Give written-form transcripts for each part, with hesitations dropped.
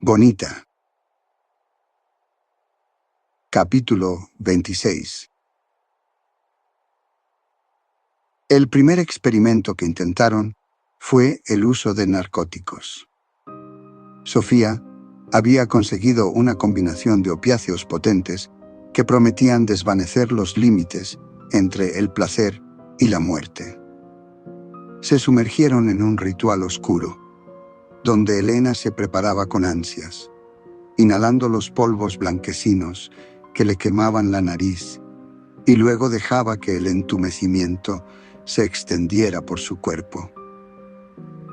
Bonita. Capítulo 26. El primer experimento que intentaron fue el uso de narcóticos. Sofía había conseguido una combinación de opiáceos potentes que prometían desvanecer los límites entre el placer y la muerte. Se sumergieron en un ritual oscuro, donde Elena se preparaba con ansias, inhalando los polvos blanquecinos que le quemaban la nariz, y luego dejaba que el entumecimiento se extendiera por su cuerpo.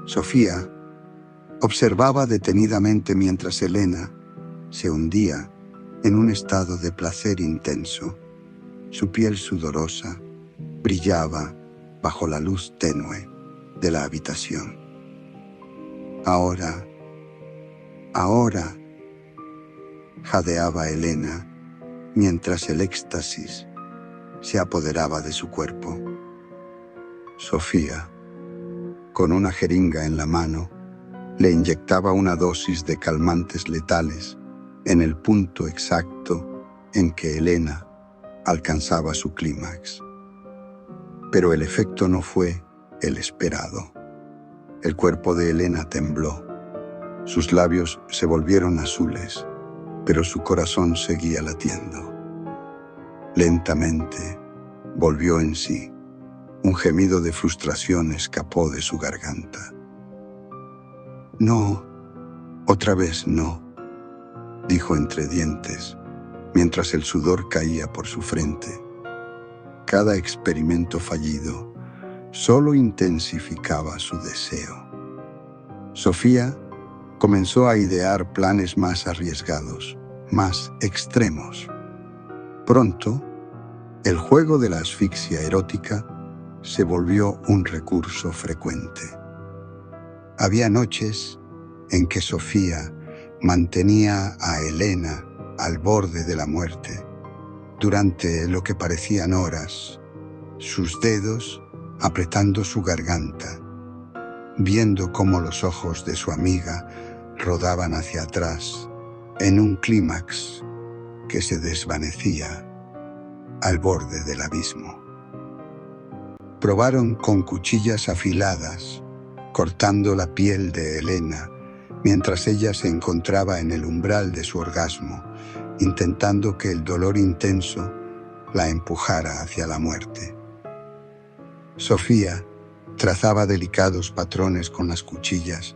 Sofía observaba detenidamente mientras Elena se hundía en un estado de placer intenso. Su piel sudorosa brillaba bajo la luz tenue de la habitación. Ahora, jadeaba Elena mientras el éxtasis se apoderaba de su cuerpo. Sofía, con una jeringa en la mano, le inyectaba una dosis de calmantes letales en el punto exacto en que Elena alcanzaba su clímax. Pero el efecto no fue el esperado. El cuerpo de Elena tembló. Sus labios se volvieron azules, pero su corazón seguía latiendo. Lentamente volvió en sí. Un gemido de frustración escapó de su garganta. «No, otra vez no», dijo entre dientes, mientras el sudor caía por su frente. Cada experimento fallido solo intensificaba su deseo. Sofía comenzó a idear planes más arriesgados, más extremos. Pronto, el juego de la asfixia erótica se volvió un recurso frecuente. Había noches en que Sofía mantenía a Elena al borde de la muerte. Durante lo que parecían horas, sus dedos apretando su garganta, viendo cómo los ojos de su amiga rodaban hacia atrás en un clímax que se desvanecía al borde del abismo. Probaron con cuchillas afiladas, cortando la piel de Elena, mientras ella se encontraba en el umbral de su orgasmo, intentando que el dolor intenso la empujara hacia la muerte. Sofía trazaba delicados patrones con las cuchillas,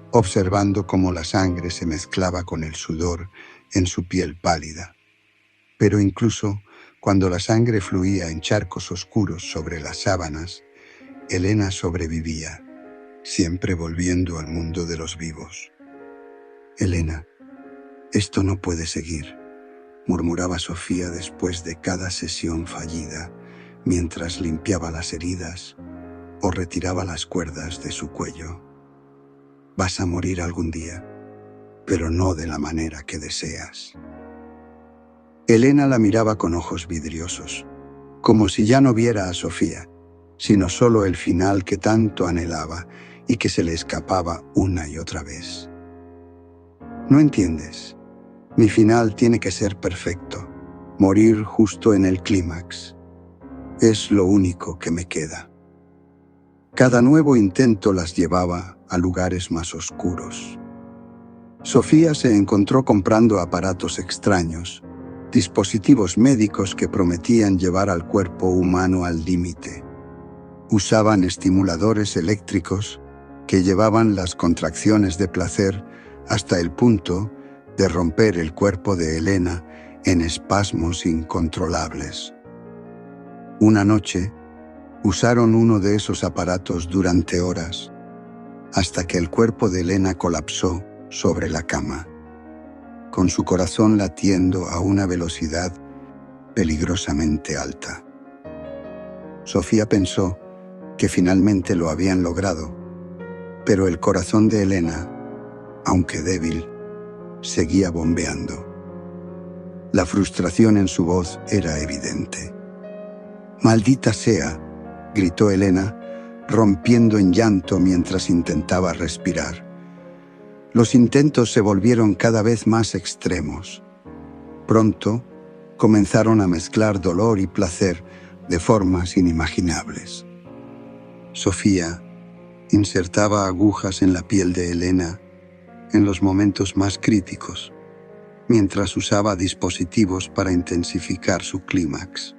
observando cómo la sangre se mezclaba con el sudor en su piel pálida. Pero incluso cuando la sangre fluía en charcos oscuros sobre las sábanas, Elena sobrevivía, siempre volviendo al mundo de los vivos. «Elena, esto no puede seguir», murmuraba Sofía después de cada sesión fallida, mientras limpiaba las heridas o retiraba las cuerdas de su cuello. «Vas a morir algún día, pero no de la manera que deseas». Elena la miraba con ojos vidriosos, como si ya no viera a Sofía, sino solo el final que tanto anhelaba y que se le escapaba una y otra vez. «No entiendes. Mi final tiene que ser perfecto, morir justo en el clímax. Es lo único que me queda». Cada nuevo intento las llevaba a lugares más oscuros. Sofía se encontró comprando aparatos extraños, dispositivos médicos que prometían llevar al cuerpo humano al límite. Usaban estimuladores eléctricos que llevaban las contracciones de placer hasta el punto de romper el cuerpo de Elena en espasmos incontrolables. Una noche, usaron uno de esos aparatos durante horas, hasta que el cuerpo de Elena colapsó sobre la cama, con su corazón latiendo a una velocidad peligrosamente alta. Sofía pensó que finalmente lo habían logrado, pero el corazón de Elena, aunque débil, seguía bombeando. La frustración en su voz era evidente. «Maldita sea», gritó Elena, rompiendo en llanto mientras intentaba respirar. Los intentos se volvieron cada vez más extremos. Pronto, comenzaron a mezclar dolor y placer de formas inimaginables. Sofía insertaba agujas en la piel de Elena en los momentos más críticos, mientras usaba dispositivos para intensificar su clímax.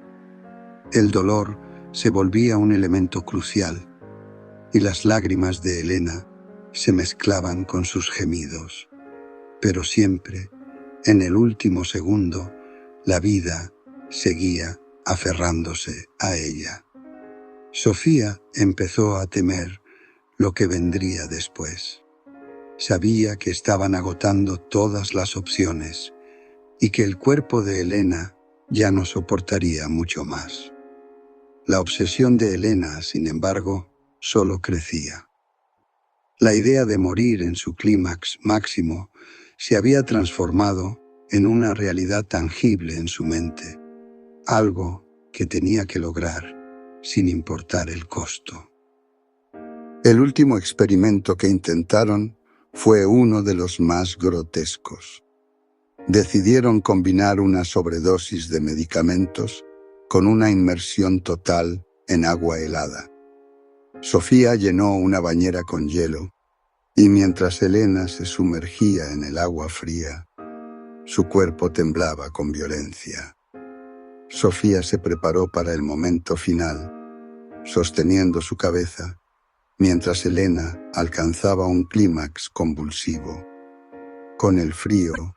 El dolor se volvía un elemento crucial, y las lágrimas de Elena se mezclaban con sus gemidos. Pero siempre, en el último segundo, la vida seguía aferrándose a ella. Sofía empezó a temer lo que vendría después. Sabía que estaban agotando todas las opciones y que el cuerpo de Elena ya no soportaría mucho más. La obsesión de Elena, sin embargo, solo crecía. La idea de morir en su clímax máximo se había transformado en una realidad tangible en su mente, algo que tenía que lograr sin importar el costo. El último experimento que intentaron fue uno de los más grotescos. Decidieron combinar una sobredosis de medicamentos con una inmersión total en agua helada. Sofía llenó una bañera con hielo y mientras Elena se sumergía en el agua fría, su cuerpo temblaba con violencia. Sofía se preparó para el momento final, sosteniendo su cabeza, mientras Elena alcanzaba un clímax convulsivo, con el frío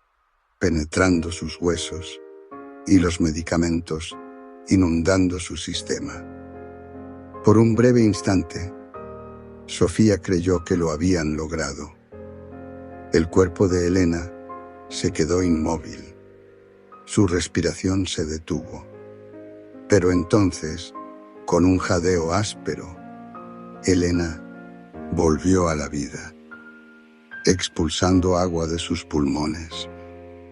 penetrando sus huesos y los medicamentos inundando su sistema. Por un breve instante, Sofía creyó que lo habían logrado. El cuerpo de Elena se quedó inmóvil. Su respiración se detuvo. Pero entonces, con un jadeo áspero, Elena volvió a la vida, expulsando agua de sus pulmones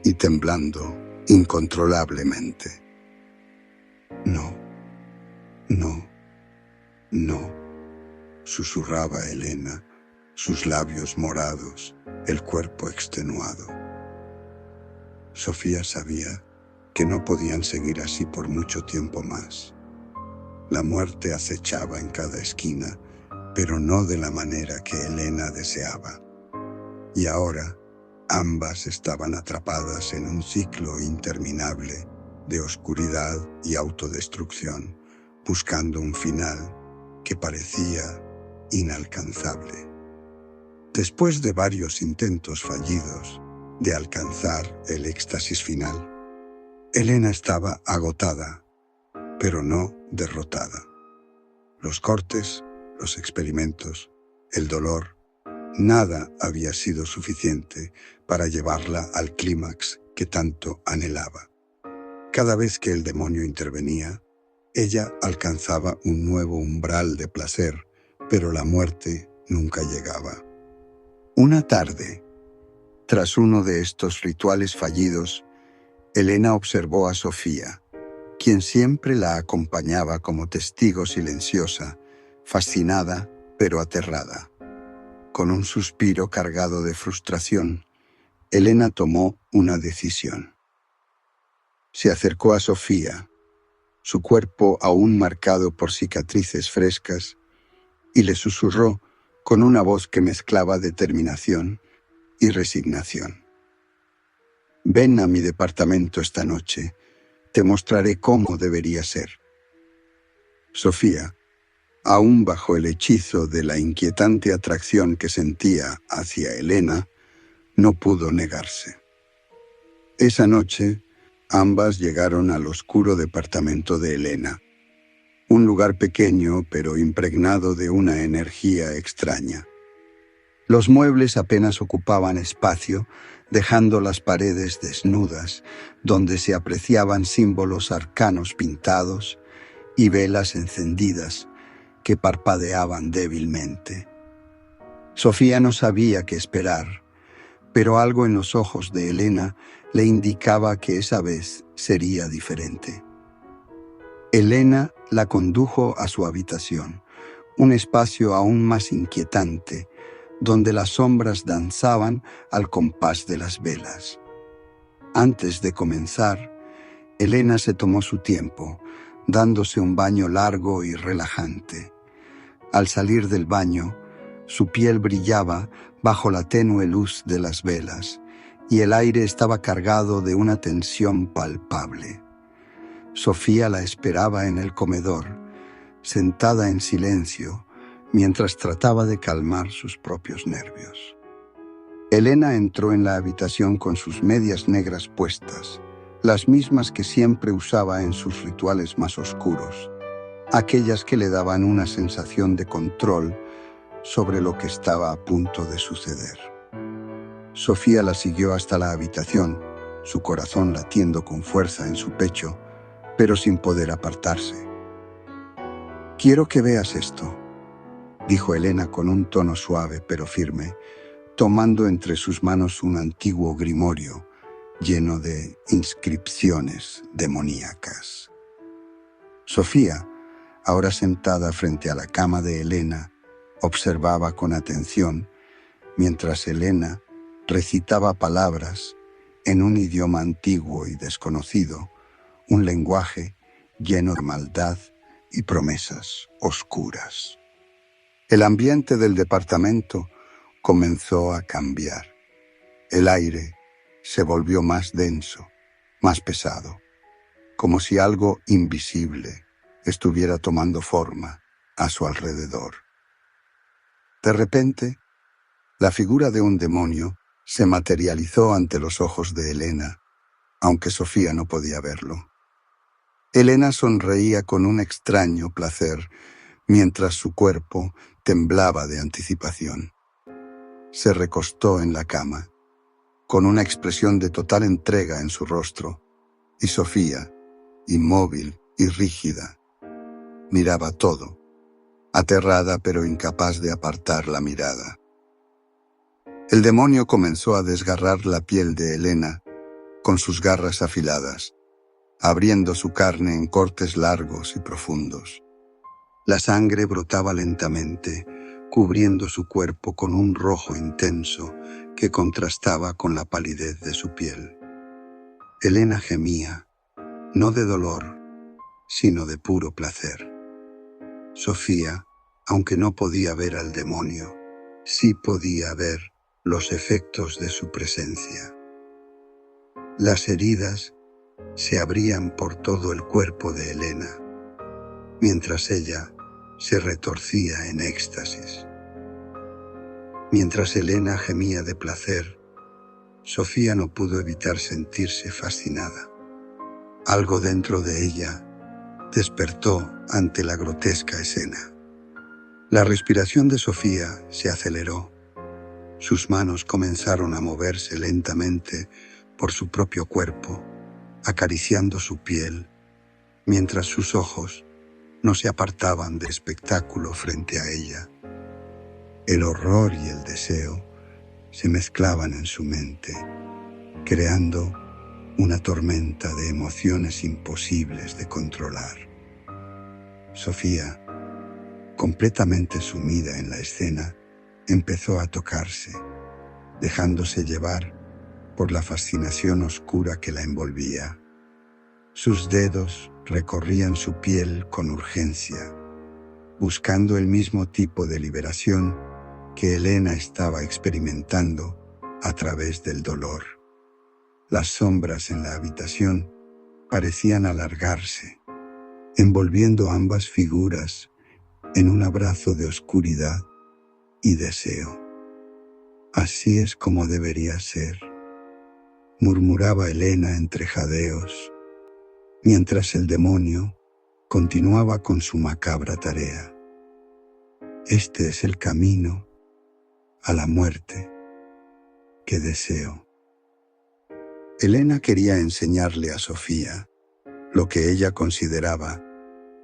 y temblando incontrolablemente. No, no, no, susurraba Elena, sus labios morados, el cuerpo extenuado. Sofía sabía que no podían seguir así por mucho tiempo más. La muerte acechaba en cada esquina, pero no de la manera que Elena deseaba. Y ahora, ambas estaban atrapadas en un ciclo interminable de oscuridad y autodestrucción, buscando un final que parecía inalcanzable. Después de varios intentos fallidos de alcanzar el éxtasis final, Elena estaba agotada, pero no derrotada. Los cortes, los experimentos, el dolor, nada había sido suficiente para llevarla al clímax que tanto anhelaba. Cada vez que el demonio intervenía, ella alcanzaba un nuevo umbral de placer, pero la muerte nunca llegaba. Una tarde, tras uno de estos rituales fallidos, Elena observó a Sofía, quien siempre la acompañaba como testigo silenciosa, fascinada pero aterrada. Con un suspiro cargado de frustración, Elena tomó una decisión. Se acercó a Sofía, su cuerpo aún marcado por cicatrices frescas, y le susurró con una voz que mezclaba determinación y resignación. «Ven a mi departamento esta noche. Te mostraré cómo debería ser». Sofía, aún bajo el hechizo de la inquietante atracción que sentía hacia Elena, no pudo negarse. Esa noche, ambas llegaron al oscuro departamento de Elena, un lugar pequeño pero impregnado de una energía extraña. Los muebles apenas ocupaban espacio, dejando las paredes desnudas, donde se apreciaban símbolos arcanos pintados y velas encendidas que parpadeaban débilmente. Sofía no sabía qué esperar, pero algo en los ojos de Elena le indicaba que esa vez sería diferente. Elena la condujo a su habitación, un espacio aún más inquietante, donde las sombras danzaban al compás de las velas. Antes de comenzar, Elena se tomó su tiempo, dándose un baño largo y relajante. Al salir del baño, su piel brillaba bajo la tenue luz de las velas, y el aire estaba cargado de una tensión palpable. Sofía la esperaba en el comedor, sentada en silencio, mientras trataba de calmar sus propios nervios. Elena entró en la habitación con sus medias negras puestas, las mismas que siempre usaba en sus rituales más oscuros, aquellas que le daban una sensación de control sobre lo que estaba a punto de suceder. Sofía la siguió hasta la habitación, su corazón latiendo con fuerza en su pecho, pero sin poder apartarse. «Quiero que veas esto», dijo Elena con un tono suave pero firme, tomando entre sus manos un antiguo grimorio lleno de inscripciones demoníacas. Sofía, ahora sentada frente a la cama de Elena, observaba con atención mientras Elena recitaba palabras en un idioma antiguo y desconocido, un lenguaje lleno de maldad y promesas oscuras. El ambiente del departamento comenzó a cambiar. El aire se volvió más denso, más pesado, como si algo invisible estuviera tomando forma a su alrededor. De repente, la figura de un demonio se materializó ante los ojos de Elena, aunque Sofía no podía verlo. Elena sonreía con un extraño placer mientras su cuerpo temblaba de anticipación. Se recostó en la cama, con una expresión de total entrega en su rostro, y Sofía, inmóvil y rígida, miraba todo, aterrada pero incapaz de apartar la mirada. El demonio comenzó a desgarrar la piel de Elena con sus garras afiladas, abriendo su carne en cortes largos y profundos. La sangre brotaba lentamente, cubriendo su cuerpo con un rojo intenso que contrastaba con la palidez de su piel. Elena gemía, no de dolor, sino de puro placer. Sofía, aunque no podía ver al demonio, sí podía ver los efectos de su presencia. Las heridas se abrían por todo el cuerpo de Elena, mientras ella se retorcía en éxtasis. Mientras Elena gemía de placer, Sofía no pudo evitar sentirse fascinada. Algo dentro de ella despertó ante la grotesca escena. La respiración de Sofía se aceleró. Sus manos comenzaron a moverse lentamente por su propio cuerpo, acariciando su piel, mientras sus ojos no se apartaban del espectáculo frente a ella. El horror y el deseo se mezclaban en su mente, creando una tormenta de emociones imposibles de controlar. Sofía, completamente sumida en la escena, empezó a tocarse, dejándose llevar por la fascinación oscura que la envolvía. Sus dedos recorrían su piel con urgencia, buscando el mismo tipo de liberación que Elena estaba experimentando a través del dolor. Las sombras en la habitación parecían alargarse, envolviendo ambas figuras en un abrazo de oscuridad y deseo. «Así es como debería ser», murmuraba Elena entre jadeos, mientras el demonio continuaba con su macabra tarea. «Este es el camino a la muerte que deseo». Elena quería enseñarle a Sofía lo que ella consideraba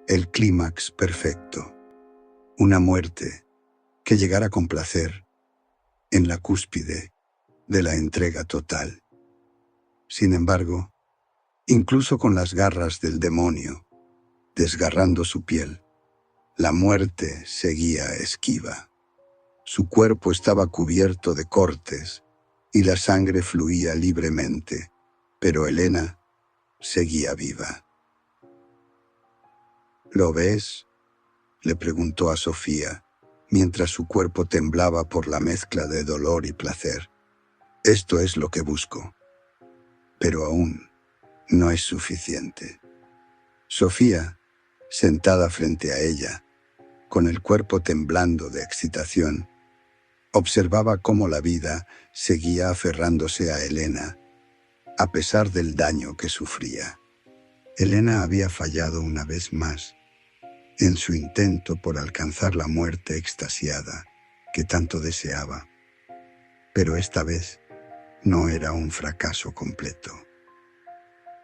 el clímax perfecto, una muerte que llegara con placer en la cúspide de la entrega total. Sin embargo, incluso con las garras del demonio desgarrando su piel, la muerte seguía esquiva. Su cuerpo estaba cubierto de cortes y la sangre fluía libremente, pero Elena seguía viva. ¿Lo ves?, le preguntó a Sofía, mientras su cuerpo temblaba por la mezcla de dolor y placer. Esto es lo que busco, pero aún no es suficiente. Sofía, sentada frente a ella, con el cuerpo temblando de excitación, observaba cómo la vida seguía aferrándose a Elena, a pesar del daño que sufría. Elena había fallado una vez más en su intento por alcanzar la muerte extasiada que tanto deseaba. Pero esta vez no era un fracaso completo.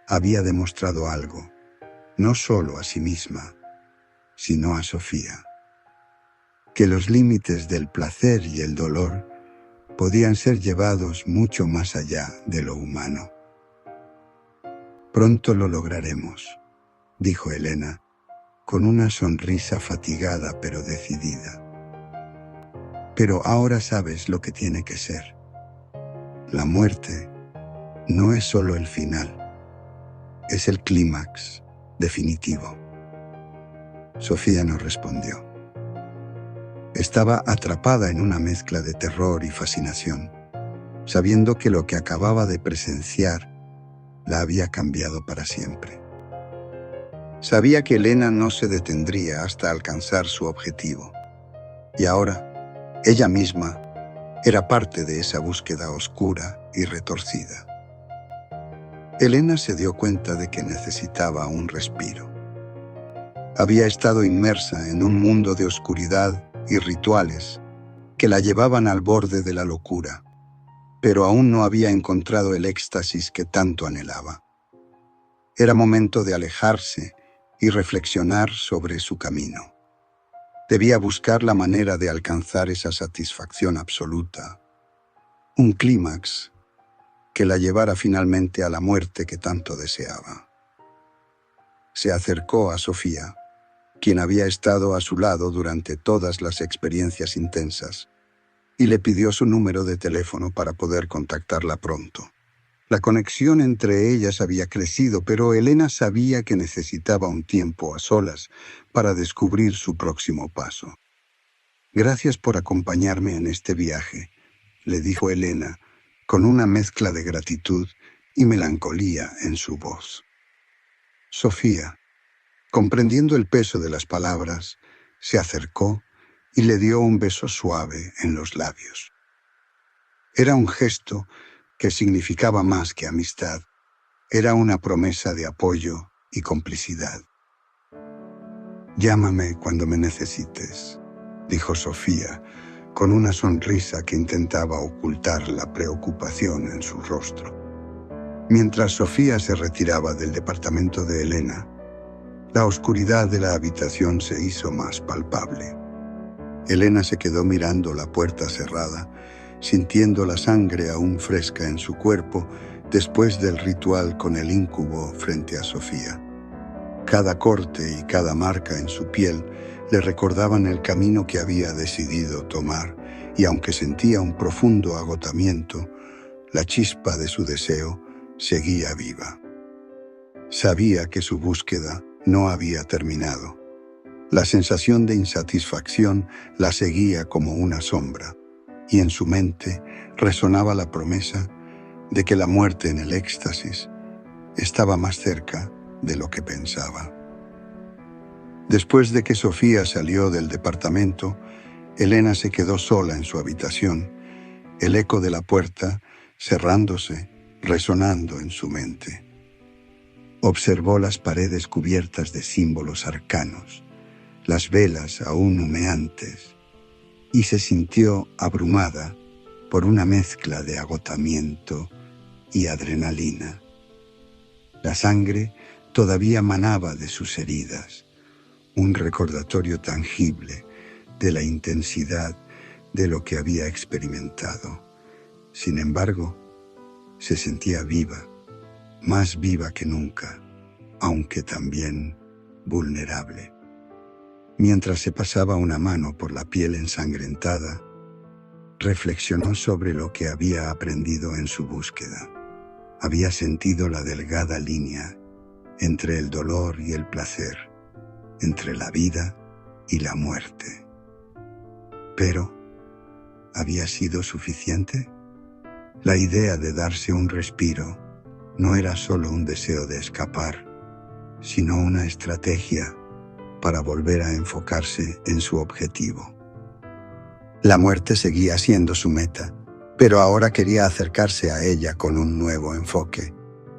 Había demostrado algo, no solo a sí misma, sino a Sofía, que los límites del placer y el dolor podían ser llevados mucho más allá de lo humano. Pronto lo lograremos, dijo Elena, con una sonrisa fatigada pero decidida. Pero ahora sabes lo que tiene que ser. La muerte no es solo el final, es el clímax definitivo. Sofía no respondió. Estaba atrapada en una mezcla de terror y fascinación, sabiendo que lo que acababa de presenciar la había cambiado para siempre. Sabía que Elena no se detendría hasta alcanzar su objetivo, y ahora ella misma era parte de esa búsqueda oscura y retorcida. Elena se dio cuenta de que necesitaba un respiro. Había estado inmersa en un mundo de oscuridad y rituales que la llevaban al borde de la locura, pero aún no había encontrado el éxtasis que tanto anhelaba. Era momento de alejarse y reflexionar sobre su camino. Debía buscar la manera de alcanzar esa satisfacción absoluta, un clímax que la llevara finalmente a la muerte que tanto deseaba. Se acercó a Sofía, quien había estado a su lado durante todas las experiencias intensas, y le pidió su número de teléfono para poder contactarla pronto. La conexión entre ellas había crecido, pero Elena sabía que necesitaba un tiempo a solas para descubrir su próximo paso. «Gracias por acompañarme en este viaje», le dijo Elena, con una mezcla de gratitud y melancolía en su voz. Sofía, comprendiendo el peso de las palabras, se acercó y le dio un beso suave en los labios. Era un gesto que significaba más que amistad. Era una promesa de apoyo y complicidad. «Llámame cuando me necesites», dijo Sofía, con una sonrisa que intentaba ocultar la preocupación en su rostro. Mientras Sofía se retiraba del departamento de Elena, la oscuridad de la habitación se hizo más palpable. Elena se quedó mirando la puerta cerrada, sintiendo la sangre aún fresca en su cuerpo después del ritual con el íncubo frente a Sofía. Cada corte y cada marca en su piel le recordaban el camino que había decidido tomar, y aunque sentía un profundo agotamiento, la chispa de su deseo seguía viva. Sabía que su búsqueda no había terminado. La sensación de insatisfacción la seguía como una sombra, y en su mente resonaba la promesa de que la muerte en el éxtasis estaba más cerca de lo que pensaba. Después de que Sofía salió del departamento, Elena se quedó sola en su habitación, el eco de la puerta cerrándose, resonando en su mente. Observó las paredes cubiertas de símbolos arcanos, las velas aún humeantes, y se sintió abrumada por una mezcla de agotamiento y adrenalina. La sangre todavía manaba de sus heridas, un recordatorio tangible de la intensidad de lo que había experimentado. Sin embargo, se sentía viva, más viva que nunca, aunque también vulnerable. Mientras se pasaba una mano por la piel ensangrentada, Reflexionó sobre lo que había aprendido en su búsqueda. Había sentido la delgada línea entre el dolor y el placer, entre la vida y la muerte. Pero, ¿había sido suficiente? La idea de darse un respiro no era solo un deseo de escapar, sino una estrategia para volver a enfocarse en su objetivo. La muerte seguía siendo su meta, pero ahora quería acercarse a ella con un nuevo enfoque,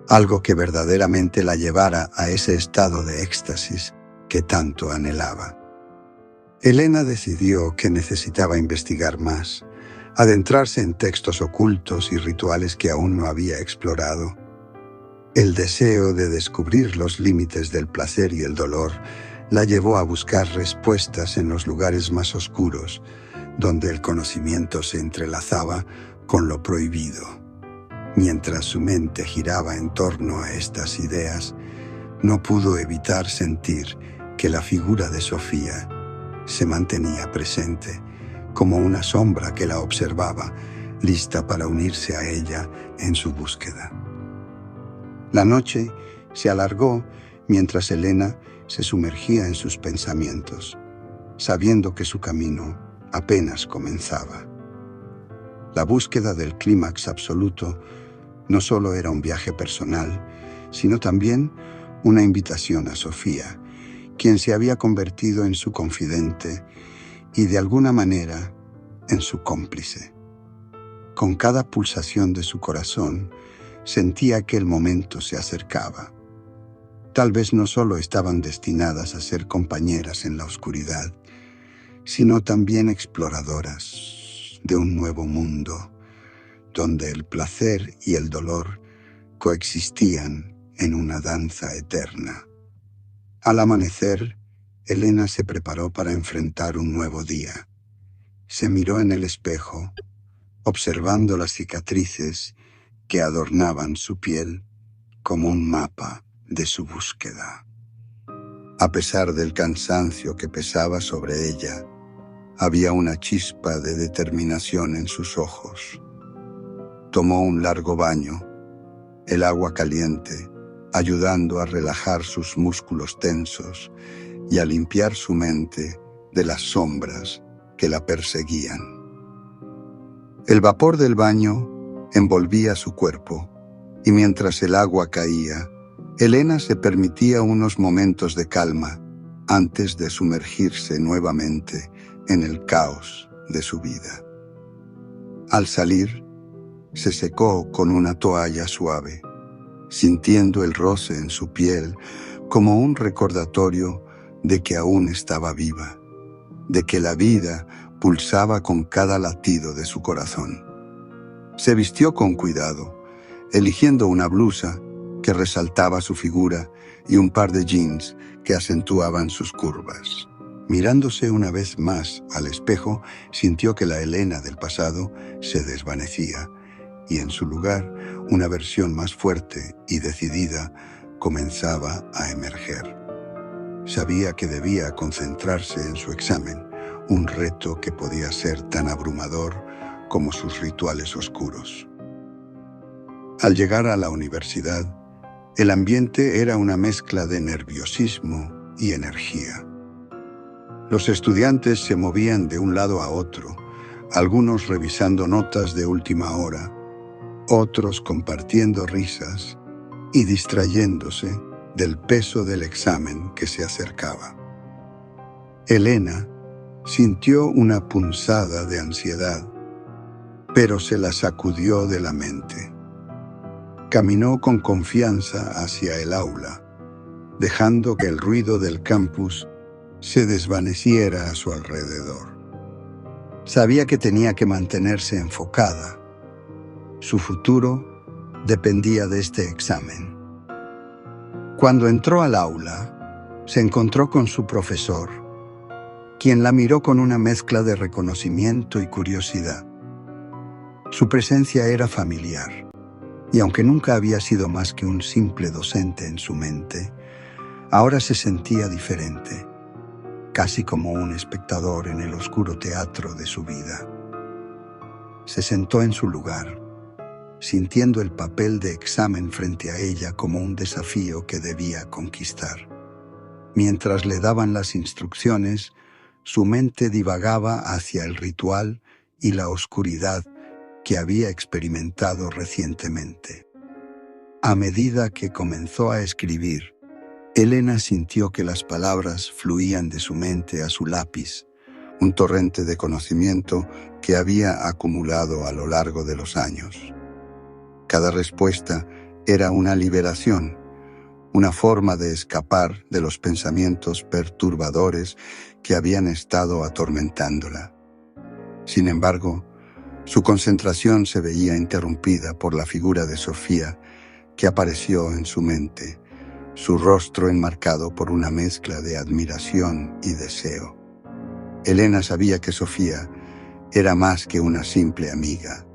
algo que verdaderamente la llevara a ese estado de éxtasis que tanto anhelaba. Elena decidió que necesitaba investigar más, adentrarse en textos ocultos y rituales que aún no había explorado. El deseo de descubrir los límites del placer y el dolor la llevó a buscar respuestas en los lugares más oscuros, donde el conocimiento se entrelazaba con lo prohibido. Mientras su mente giraba en torno a estas ideas, no pudo evitar sentir que la figura de Sofía se mantenía presente, como una sombra que la observaba, lista para unirse a ella en su búsqueda. La noche se alargó mientras Elena se sumergía en sus pensamientos, sabiendo que su camino apenas comenzaba. La búsqueda del clímax absoluto no solo era un viaje personal, sino también una invitación a Sofía, quien se había convertido en su confidente y de alguna manera en su cómplice. Con cada pulsación de su corazón, sentía que el momento se acercaba. Tal vez no solo estaban destinadas a ser compañeras en la oscuridad, sino también exploradoras de un nuevo mundo, donde el placer y el dolor coexistían en una danza eterna. Al amanecer, Elena se preparó para enfrentar un nuevo día. Se miró en el espejo, observando las cicatrices que adornaban su piel como un mapa de su búsqueda. A pesar del cansancio que pesaba sobre ella, había una chispa de determinación en sus ojos. Tomó un largo baño, el agua caliente, ayudando a relajar sus músculos tensos y a limpiar su mente de las sombras que la perseguían. El vapor del baño envolvía su cuerpo, y mientras el agua caía, Elena se permitía unos momentos de calma antes de sumergirse nuevamente en el caos de su vida. Al salir, se secó con una toalla suave, sintiendo el roce en su piel como un recordatorio de que aún estaba viva, de que la vida pulsaba con cada latido de su corazón. Se vistió con cuidado, eligiendo una blusa que resaltaba su figura y un par de jeans que acentuaban sus curvas. Mirándose una vez más al espejo, sintió que la Elena del pasado se desvanecía y en su lugar una versión más fuerte y decidida comenzaba a emerger. Sabía que debía concentrarse en su examen, un reto que podía ser tan abrumador como sus rituales oscuros. Al llegar a la universidad, el ambiente era una mezcla de nerviosismo y energía. Los estudiantes se movían de un lado a otro, algunos revisando notas de última hora, otros compartiendo risas y distrayéndose del peso del examen que se acercaba. Elena sintió una punzada de ansiedad, pero se la sacudió de la mente. Caminó con confianza hacia el aula, dejando que el ruido del campus se desvaneciera a su alrededor. Sabía que tenía que mantenerse enfocada. Su futuro dependía de este examen. Cuando entró al aula, se encontró con su profesor, quien la miró con una mezcla de reconocimiento y curiosidad. Su presencia era familiar, y aunque nunca había sido más que un simple docente en su mente, ahora se sentía diferente, casi como un espectador en el oscuro teatro de su vida. Se sentó en su lugar, sintiendo el papel de examen frente a ella como un desafío que debía conquistar. Mientras le daban las instrucciones, su mente divagaba hacia el ritual y la oscuridad que había experimentado recientemente. A medida que comenzó a escribir, Elena sintió que las palabras fluían de su mente a su lápiz, un torrente de conocimiento que había acumulado a lo largo de los años. Cada respuesta era una liberación, una forma de escapar de los pensamientos perturbadores que habían estado atormentándola. Sin embargo, su concentración se veía interrumpida por la figura de Sofía que apareció en su mente, su rostro enmarcado por una mezcla de admiración y deseo. Elena sabía que Sofía era más que una simple amiga.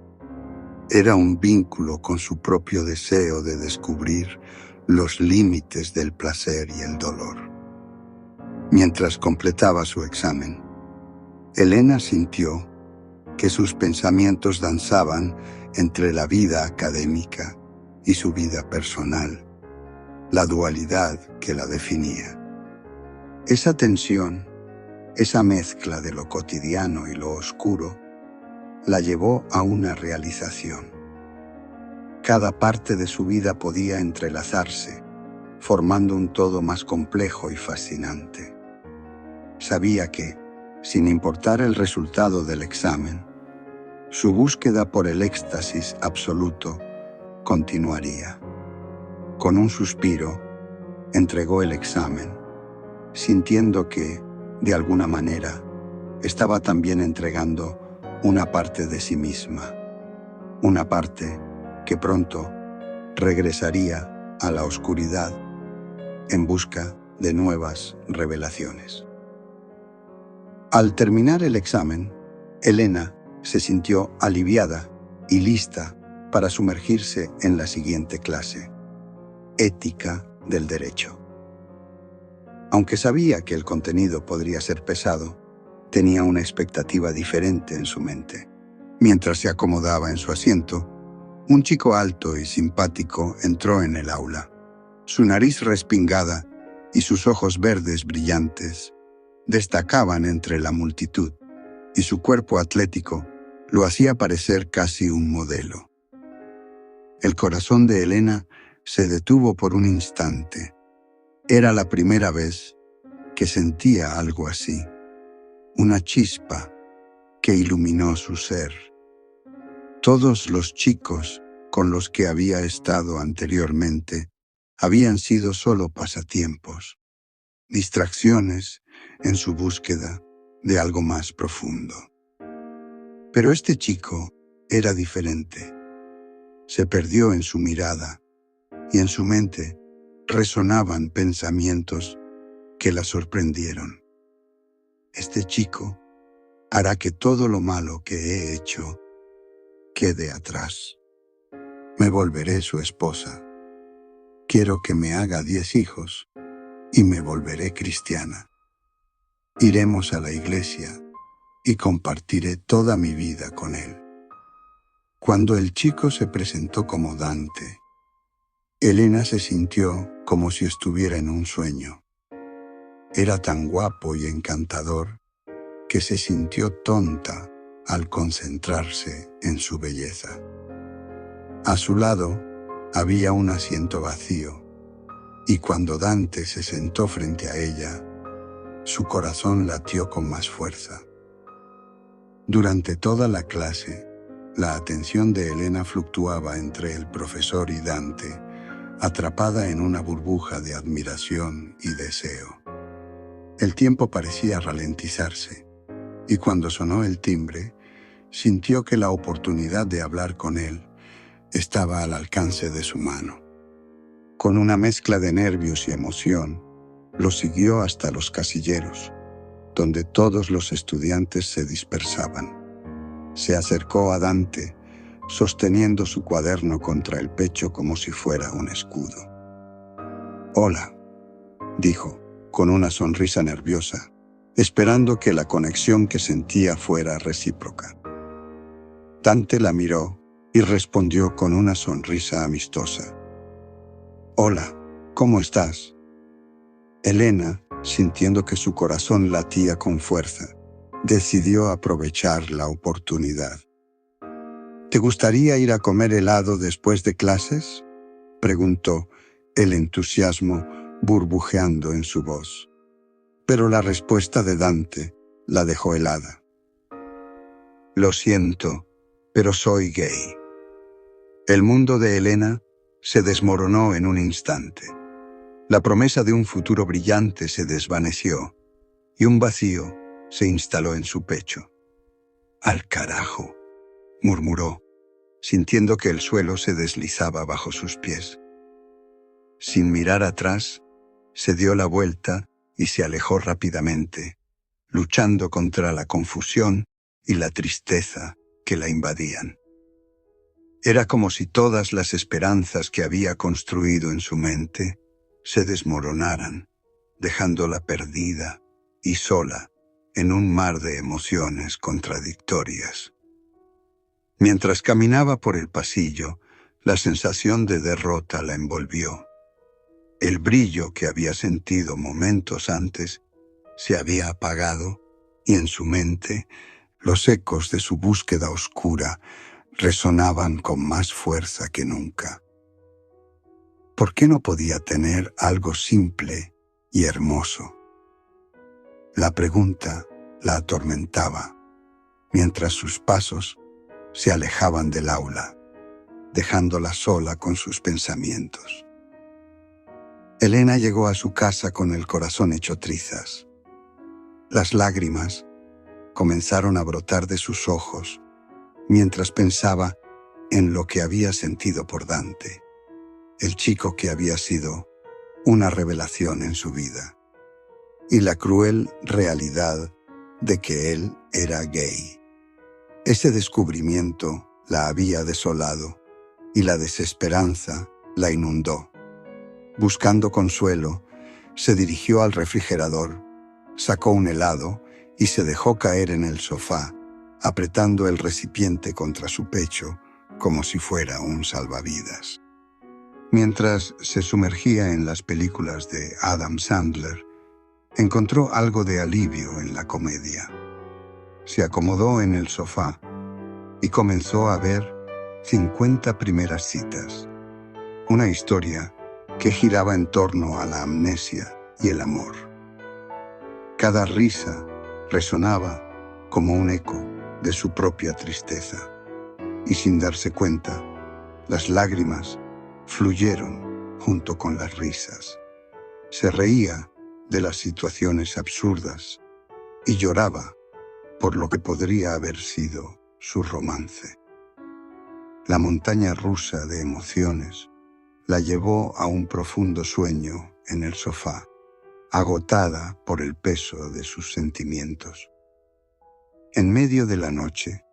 Era un vínculo con su propio deseo de descubrir los límites del placer y el dolor. Mientras completaba su examen, Elena sintió que sus pensamientos danzaban entre la vida académica y su vida personal, la dualidad que la definía. Esa tensión, esa mezcla de lo cotidiano y lo oscuro, la llevó a una realización. Cada parte de su vida podía entrelazarse, formando un todo más complejo y fascinante. Sabía que, sin importar el resultado del examen, su búsqueda por el éxtasis absoluto continuaría. Con un suspiro, entregó el examen, sintiendo que, de alguna manera, estaba también entregando una parte de sí misma, una parte que pronto regresaría a la oscuridad en busca de nuevas revelaciones. Al terminar el examen, Elena se sintió aliviada y lista para sumergirse en la siguiente clase, Ética del Derecho. Aunque sabía que el contenido podría ser pesado, tenía una expectativa diferente en su mente. Mientras se acomodaba en su asiento, un chico alto y simpático entró en el aula. Su nariz respingada y sus ojos verdes brillantes destacaban entre la multitud, y su cuerpo atlético lo hacía parecer casi un modelo. El corazón de Elena se detuvo por un instante. Era la primera vez que sentía algo así, una chispa que iluminó su ser. Todos los chicos con los que había estado anteriormente habían sido solo pasatiempos, distracciones en su búsqueda de algo más profundo. Pero este chico era diferente. Se perdió en su mirada y en su mente resonaban pensamientos que la sorprendieron. Este chico hará que todo lo malo que he hecho quede atrás. Me volveré su esposa. Quiero que me haga 10 hijos y me volveré cristiana. Iremos a la iglesia y compartiré toda mi vida con él. Cuando el chico se presentó como Dante, Elena se sintió como si estuviera en un sueño. Era tan guapo y encantador que se sintió tonta al concentrarse en su belleza. A su lado había un asiento vacío, y cuando Dante se sentó frente a ella, su corazón latió con más fuerza. Durante toda la clase, la atención de Elena fluctuaba entre el profesor y Dante, atrapada en una burbuja de admiración y deseo. El tiempo parecía ralentizarse, y cuando sonó el timbre, sintió que la oportunidad de hablar con él estaba al alcance de su mano. Con una mezcla de nervios y emoción, lo siguió hasta los casilleros, donde todos los estudiantes se dispersaban. Se acercó a Dante, sosteniendo su cuaderno contra el pecho como si fuera un escudo. «Hola», dijo, con una sonrisa nerviosa, esperando que la conexión que sentía fuera recíproca. Dante la miró y respondió con una sonrisa amistosa. «Hola, ¿cómo estás?» Elena, sintiendo que su corazón latía con fuerza, decidió aprovechar la oportunidad. «¿Te gustaría ir a comer helado después de clases?», preguntó, el entusiasmo burbujeando en su voz. Pero la respuesta de Dante la dejó helada. «Lo siento, pero soy gay». El mundo de Elena se desmoronó en un instante. La promesa de un futuro brillante se desvaneció y un vacío se instaló en su pecho. «Al carajo», murmuró, sintiendo que el suelo se deslizaba bajo sus pies. Sin mirar atrás, se dio la vuelta y se alejó rápidamente, luchando contra la confusión y la tristeza que la invadían. Era como si todas las esperanzas que había construido en su mente se desmoronaran, dejándola perdida y sola en un mar de emociones contradictorias. Mientras caminaba por el pasillo, la sensación de derrota la envolvió. El brillo que había sentido momentos antes se había apagado y en su mente los ecos de su búsqueda oscura resonaban con más fuerza que nunca. ¿Por qué no podía tener algo simple y hermoso? La pregunta la atormentaba, mientras sus pasos se alejaban del aula, dejándola sola con sus pensamientos. Elena llegó a su casa con el corazón hecho trizas. Las lágrimas comenzaron a brotar de sus ojos mientras pensaba en lo que había sentido por Dante, el chico que había sido una revelación en su vida, y la cruel realidad de que él era gay. Ese descubrimiento la había desolado y la desesperanza la inundó. Buscando consuelo, se dirigió al refrigerador, sacó un helado y se dejó caer en el sofá, apretando el recipiente contra su pecho como si fuera un salvavidas. Mientras se sumergía en las películas de Adam Sandler, encontró algo de alivio en la comedia. Se acomodó en el sofá y comenzó a ver 50 primeras citas, una historia que giraba en torno a la amnesia y el amor. Cada risa resonaba como un eco de su propia tristeza, y sin darse cuenta, las lágrimas fluyeron junto con las risas. Se reía de las situaciones absurdas y lloraba por lo que podría haber sido su romance. La montaña rusa de emociones la llevó a un profundo sueño en el sofá, agotada por el peso de sus sentimientos. En medio de la noche,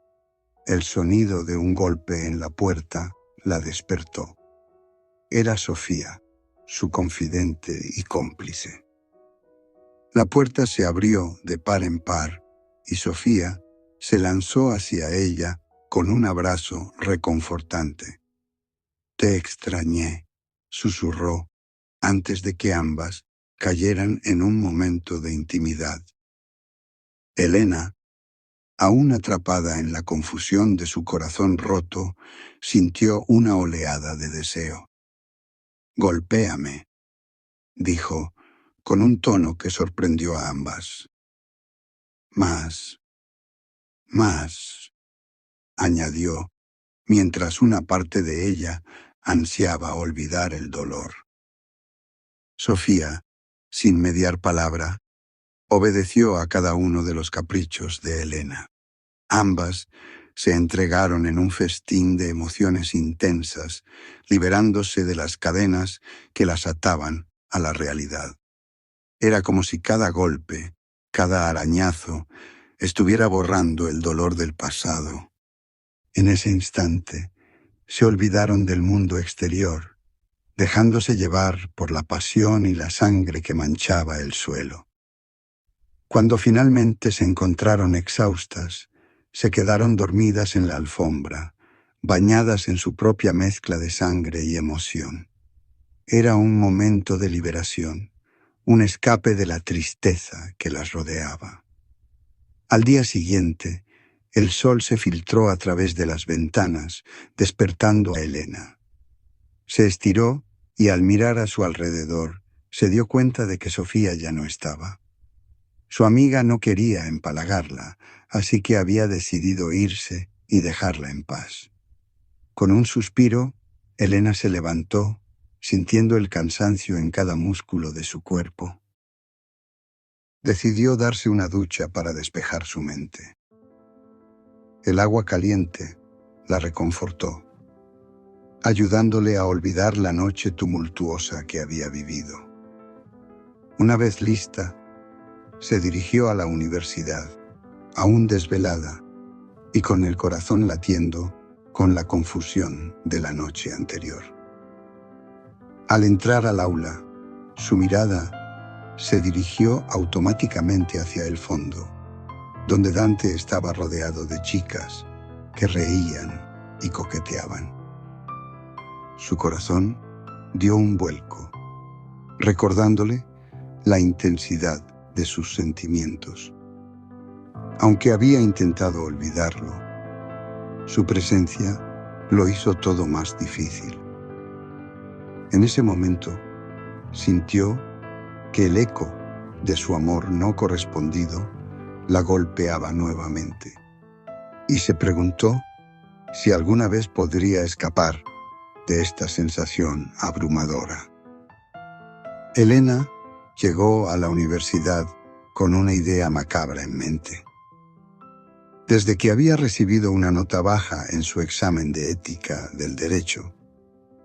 el sonido de un golpe en la puerta la despertó. Era Sofía, su confidente y cómplice. La puerta se abrió de par en par y Sofía se lanzó hacia ella con un abrazo reconfortante. «Te extrañé», susurró, antes de que ambas cayeran en un momento de intimidad. Elena, aún atrapada en la confusión de su corazón roto, sintió una oleada de deseo. «Golpéame», dijo, con un tono que sorprendió a ambas. «Más, más», añadió, mientras una parte de ella ansiaba olvidar el dolor. Sofía, sin mediar palabra, obedeció a cada uno de los caprichos de Elena. Ambas se entregaron en un festín de emociones intensas, liberándose de las cadenas que las ataban a la realidad. Era como si cada golpe, cada arañazo, estuviera borrando el dolor del pasado. En ese instante, se olvidaron del mundo exterior, dejándose llevar por la pasión y la sangre que manchaba el suelo. Cuando finalmente se encontraron exhaustas, se quedaron dormidas en la alfombra, bañadas en su propia mezcla de sangre y emoción. Era un momento de liberación, un escape de la tristeza que las rodeaba. Al día siguiente, el sol se filtró a través de las ventanas, despertando a Elena. Se estiró y al mirar a su alrededor, se dio cuenta de que Sofía ya no estaba. Su amiga no quería empalagarla, así que había decidido irse y dejarla en paz. Con un suspiro, Elena se levantó, sintiendo el cansancio en cada músculo de su cuerpo. Decidió darse una ducha para despejar su mente. El agua caliente la reconfortó, ayudándole a olvidar la noche tumultuosa que había vivido. Una vez lista, se dirigió a la universidad, aún desvelada y con el corazón latiendo con la confusión de la noche anterior. Al entrar al aula, su mirada se dirigió automáticamente hacia el fondo, donde Dante estaba rodeado de chicas que reían y coqueteaban. Su corazón dio un vuelco, recordándole la intensidad de sus sentimientos. Aunque había intentado olvidarlo, su presencia lo hizo todo más difícil. En ese momento, sintió que el eco de su amor no correspondido la golpeaba nuevamente, y se preguntó si alguna vez podría escapar de esta sensación abrumadora. Elena llegó a la universidad con una idea macabra en mente. Desde que había recibido una nota baja en su examen de ética del derecho,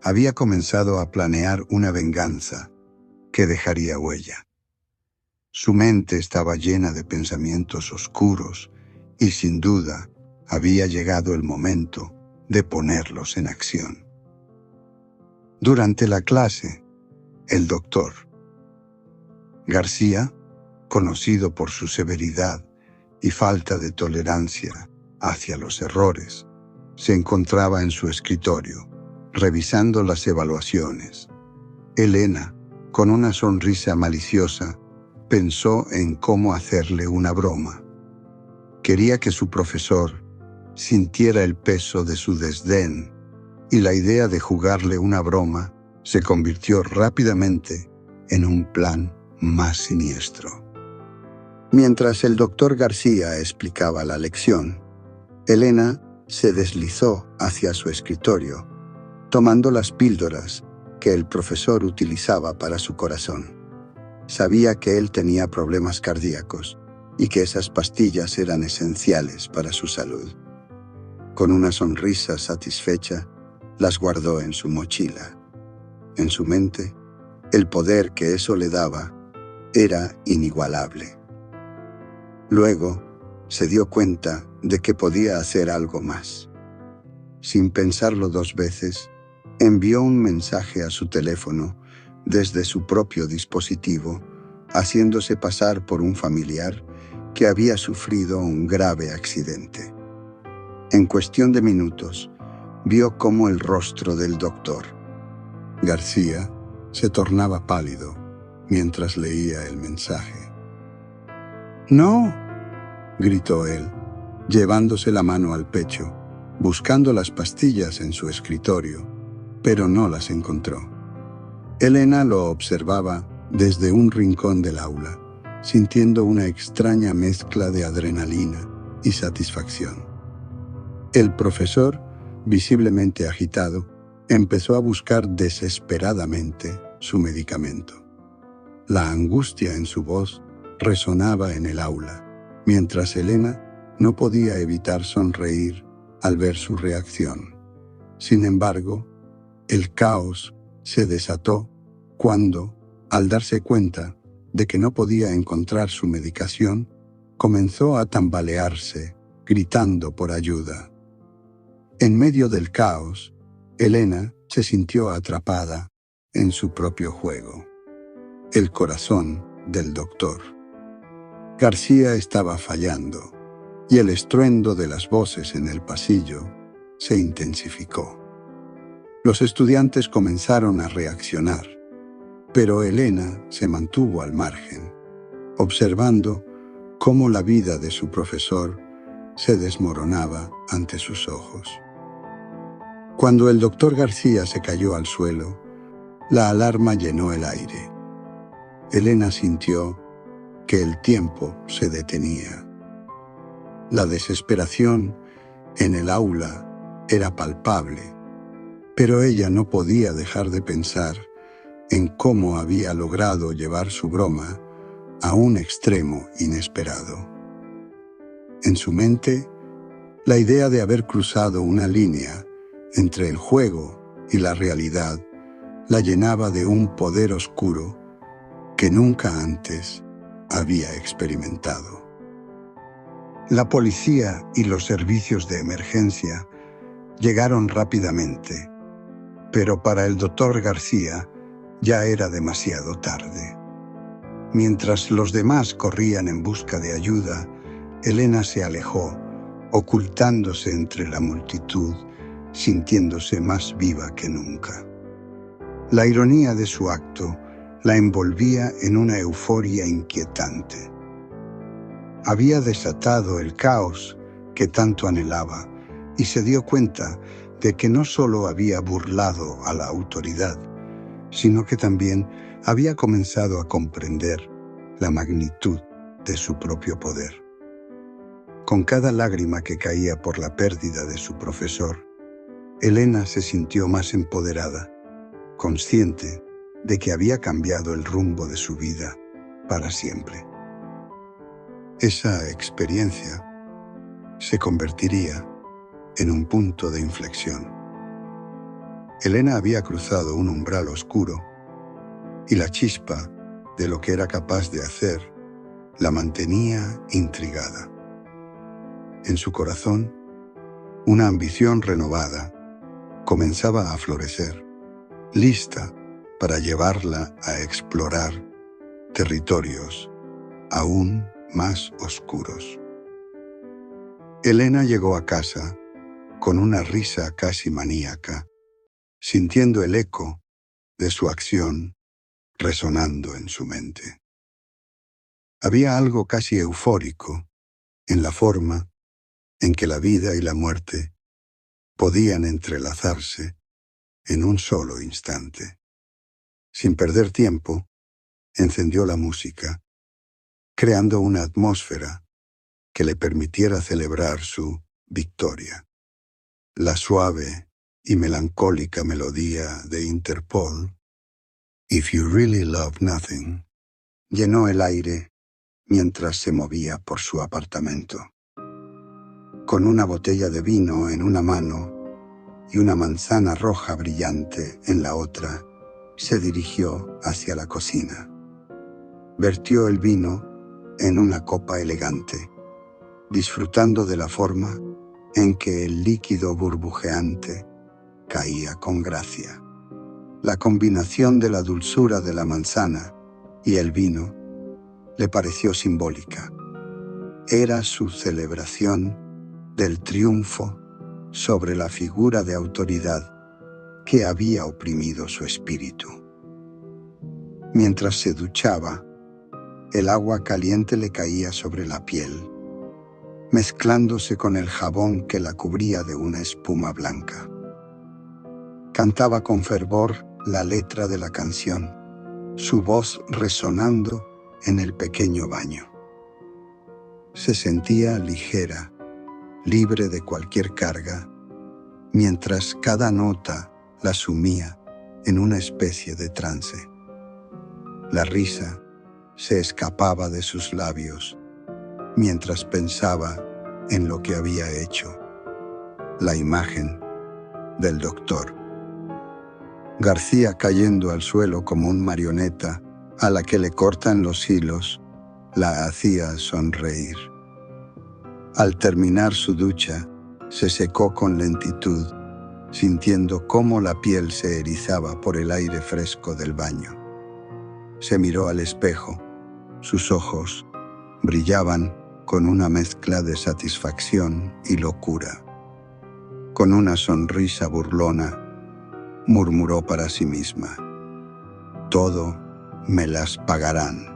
había comenzado a planear una venganza que dejaría huella. Su mente estaba llena de pensamientos oscuros y sin duda había llegado el momento de ponerlos en acción. Durante la clase, el doctor García, conocido por su severidad y falta de tolerancia hacia los errores, se encontraba en su escritorio, revisando las evaluaciones. Elena, con una sonrisa maliciosa, pensó en cómo hacerle una broma. Quería que su profesor sintiera el peso de su desdén, y la idea de jugarle una broma se convirtió rápidamente en un plan más siniestro. Mientras el doctor García explicaba la lección, Elena se deslizó hacia su escritorio, tomando las píldoras que el profesor utilizaba para su corazón. Sabía que él tenía problemas cardíacos y que esas pastillas eran esenciales para su salud. Con una sonrisa satisfecha, las guardó en su mochila. En su mente, el poder que eso le daba era inigualable. Luego, se dio cuenta de que podía hacer algo más. Sin pensarlo dos veces, envió un mensaje a su teléfono desde su propio dispositivo, haciéndose pasar por un familiar que había sufrido un grave accidente. En cuestión de minutos, vio cómo el rostro del doctor García se tornaba pálido mientras leía el mensaje. «¡No!», gritó él, llevándose la mano al pecho, buscando las pastillas en su escritorio, pero no las encontró. Elena lo observaba desde un rincón del aula, sintiendo una extraña mezcla de adrenalina y satisfacción. El profesor, visiblemente agitado, empezó a buscar desesperadamente su medicamento. La angustia en su voz resonaba en el aula, mientras Elena no podía evitar sonreír al ver su reacción. Sin embargo, el caos se desató cuando, al darse cuenta de que no podía encontrar su medicación, comenzó a tambalearse, gritando por ayuda. En medio del caos, Elena se sintió atrapada en su propio juego. El corazón del doctor García estaba fallando, y el estruendo de las voces en el pasillo se intensificó. Los estudiantes comenzaron a reaccionar, pero Elena se mantuvo al margen, observando cómo la vida de su profesor se desmoronaba ante sus ojos. Cuando el doctor García se cayó al suelo, la alarma llenó el aire. Elena sintió que el tiempo se detenía. La desesperación en el aula era palpable, pero ella no podía dejar de pensar en cómo había logrado llevar su broma a un extremo inesperado. En su mente, la idea de haber cruzado una línea entre el juego y la realidad la llenaba de un poder oscuro que nunca antes había experimentado. La policía y los servicios de emergencia llegaron rápidamente, pero para el doctor García ya era demasiado tarde. Mientras los demás corrían en busca de ayuda, Elena se alejó, ocultándose entre la multitud, sintiéndose más viva que nunca. La ironía de su acto la envolvía en una euforia inquietante. Había desatado el caos que tanto anhelaba y se dio cuenta de que no solo había burlado a la autoridad, sino que también había comenzado a comprender la magnitud de su propio poder. Con cada lágrima que caía por la pérdida de su profesor, Elena se sintió más empoderada, consciente de que había cambiado el rumbo de su vida para siempre. Esa experiencia se convertiría en un punto de inflexión. Elena había cruzado un umbral oscuro y la chispa de lo que era capaz de hacer la mantenía intrigada. En su corazón, una ambición renovada comenzaba a florecer, lista para llevarla a explorar territorios aún más oscuros. Elena llegó a casa con una risa casi maníaca, sintiendo el eco de su acción resonando en su mente. Había algo casi eufórico en la forma en que la vida y la muerte podían entrelazarse en un solo instante. Sin perder tiempo, encendió la música, creando una atmósfera que le permitiera celebrar su victoria. La suave y melancólica melodía de Interpol, If You Really Love Nothing, llenó el aire mientras se movía por su apartamento. Con una botella de vino en una mano y una manzana roja brillante en la otra, se dirigió hacia la cocina. Vertió el vino en una copa elegante, disfrutando de la forma en que el líquido burbujeante caía con gracia. La combinación de la dulzura de la manzana y el vino le pareció simbólica. Era su celebración del triunfo sobre la figura de autoridad que había oprimido su espíritu. Mientras se duchaba, el agua caliente le caía sobre la piel, mezclándose con el jabón que la cubría de una espuma blanca. Cantaba con fervor la letra de la canción, su voz resonando en el pequeño baño. Se sentía ligera, libre de cualquier carga, mientras cada nota la sumía en una especie de trance. La risa se escapaba de sus labios mientras pensaba en lo que había hecho, la imagen del doctor García cayendo al suelo como una marioneta a la que le cortan los hilos, la hacía sonreír. Al terminar su ducha, se secó con lentitud, sintiendo cómo la piel se erizaba por el aire fresco del baño. Se miró al espejo. Sus ojos brillaban con una mezcla de satisfacción y locura. Con una sonrisa burlona, murmuró para sí misma: «Todo me las pagarán»,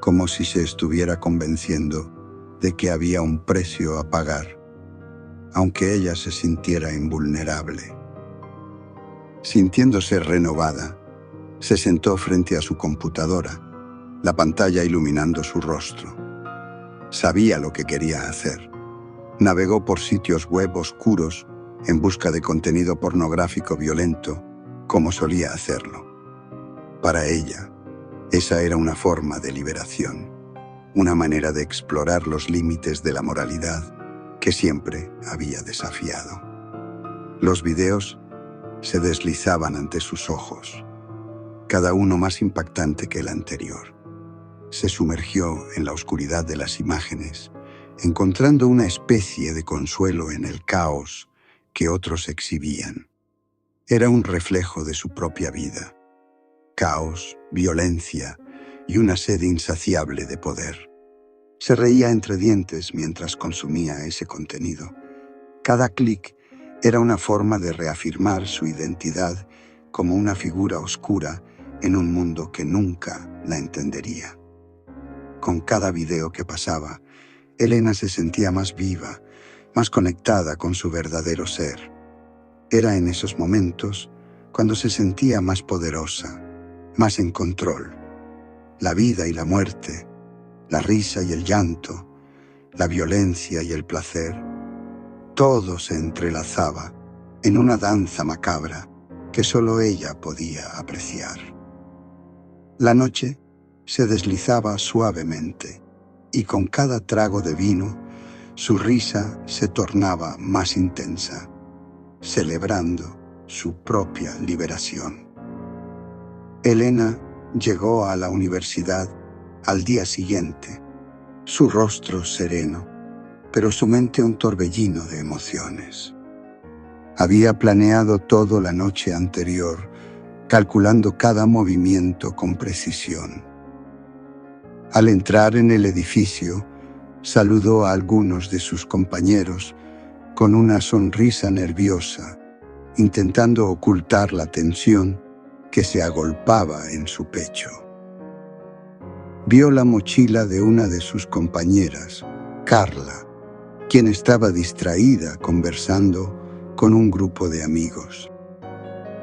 como si se estuviera convenciendo de que había un precio a pagar, aunque ella se sintiera invulnerable. Sintiéndose renovada, se sentó frente a su computadora, la pantalla iluminando su rostro. Sabía lo que quería hacer. Navegó por sitios web oscuros en busca de contenido pornográfico violento, como solía hacerlo. Para ella, esa era una forma de liberación, una manera de explorar los límites de la moralidad que siempre había desafiado. Los videos se deslizaban ante sus ojos, cada uno más impactante que el anterior. Se sumergió en la oscuridad de las imágenes, encontrando una especie de consuelo en el caos que otros exhibían. Era un reflejo de su propia vida. Caos, violencia y una sed insaciable de poder. Se reía entre dientes mientras consumía ese contenido. Cada clic era una forma de reafirmar su identidad como una figura oscura en un mundo que nunca la entendería. Con cada video que pasaba, Elena se sentía más viva, más conectada con su verdadero ser. Era en esos momentos cuando se sentía más poderosa, más en control. La vida y la muerte, la risa y el llanto, la violencia y el placer, todo se entrelazaba en una danza macabra que solo ella podía apreciar. La noche se deslizaba suavemente y con cada trago de vino su risa se tornaba más intensa, celebrando su propia liberación. Elena llegó a la universidad al día siguiente, su rostro sereno, pero su mente un torbellino de emociones. Había planeado todo la noche anterior, calculando cada movimiento con precisión. Al entrar en el edificio, saludó a algunos de sus compañeros con una sonrisa nerviosa, intentando ocultar la tensión que se agolpaba en su pecho. Vio la mochila de una de sus compañeras, Carla, quien estaba distraída conversando con un grupo de amigos.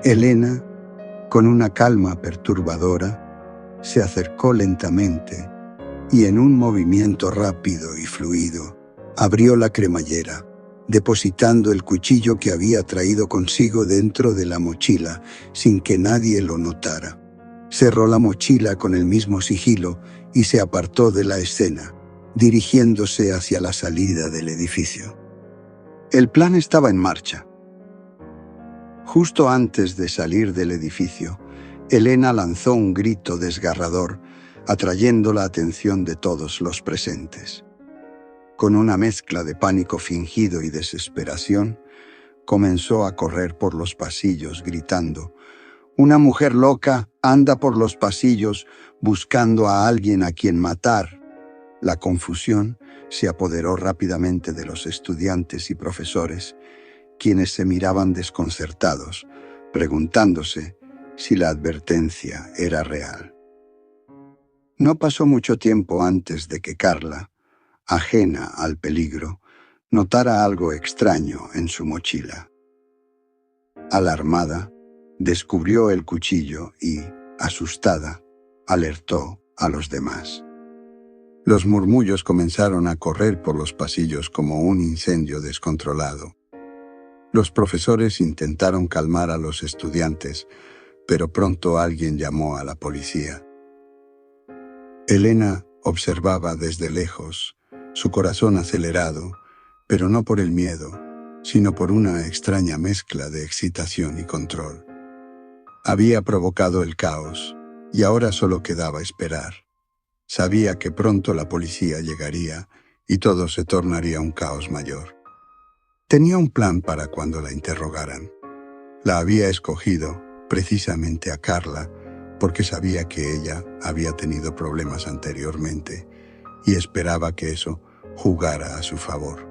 Elena, con una calma perturbadora, se acercó lentamente y en un movimiento rápido y fluido abrió la cremallera, depositando el cuchillo que había traído consigo dentro de la mochila sin que nadie lo notara. Cerró la mochila con el mismo sigilo y se apartó de la escena, dirigiéndose hacia la salida del edificio. El plan estaba en marcha. Justo antes de salir del edificio, Elena lanzó un grito desgarrador, atrayendo la atención de todos los presentes. Con una mezcla de pánico fingido y desesperación, comenzó a correr por los pasillos gritando: «Una mujer loca anda por los pasillos buscando a alguien a quien matar». La confusión se apoderó rápidamente de los estudiantes y profesores, quienes se miraban desconcertados, preguntándose si la advertencia era real. No pasó mucho tiempo antes de que Carla, ajena al peligro, notara algo extraño en su mochila. Alarmada, descubrió el cuchillo y, asustada, alertó a los demás. Los murmullos comenzaron a correr por los pasillos como un incendio descontrolado. Los profesores intentaron calmar a los estudiantes, pero pronto alguien llamó a la policía. Elena observaba desde lejos, su corazón acelerado, pero no por el miedo, sino por una extraña mezcla de excitación y control. Había provocado el caos, y ahora solo quedaba esperar. Sabía que pronto la policía llegaría y todo se tornaría un caos mayor. Tenía un plan para cuando la interrogaran. La había escogido, precisamente a Carla, porque sabía que ella había tenido problemas anteriormente y esperaba que eso jugara a su favor.